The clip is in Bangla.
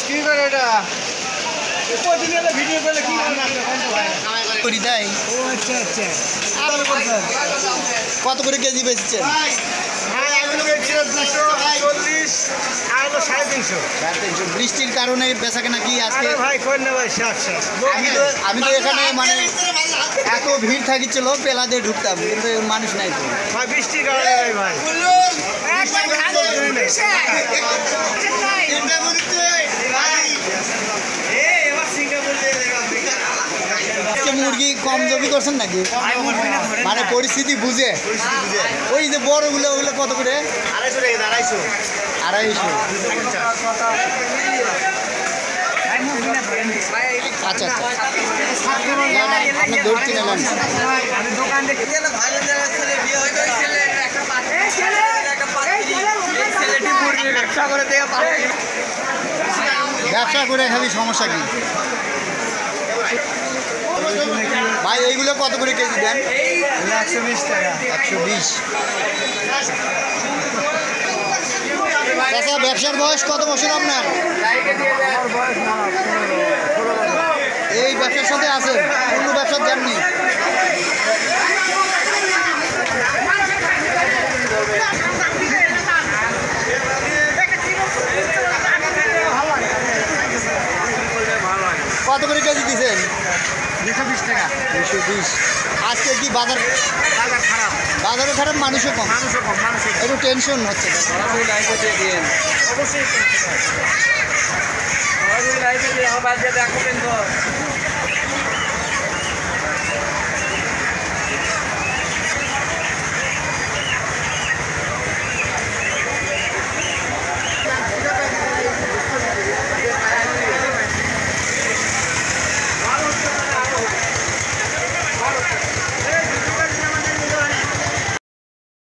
কি করে এটা ভিডিও করলে কি করি তাই ও আচ্ছা আচ্ছা কত করে কেজি বেচছেন? বৃষ্টির কারণে বেচা কেনা কি আজকে? আমি তো এখানে মানে এত ভিড় থাকিছিল পেলা দিয়ে ঢুকতাম, কিন্তু মানুষ নাই তো। বৃষ্টির কারণে ভাই মুরগি কম জমি করছেন নাকি? মানে পরিস্থিতি বুঝে ওই যে বড়গুলো ওগুলো কত করে? 250 250 আচ্ছা আচ্ছা আপনি ধরতে নিলাম। ব্যবসা করে খালি সমস্যা কি ভাই? এইগুলো কত করে কেজি দেন? 120 টাকা 120। চাচা ব্যবসার বয়স কত বছর আপনার? এই ব্যবসার সাথে আছেন, অন্য ব্যবসার যাননি? কত করে কেজি দিচ্ছেন? 220 টাকা 220। আজকে কি বাজার খারাপ, বাজারও খারাপ, মানুষও কম, একটু টেনশন হচ্ছে। অবশ্যই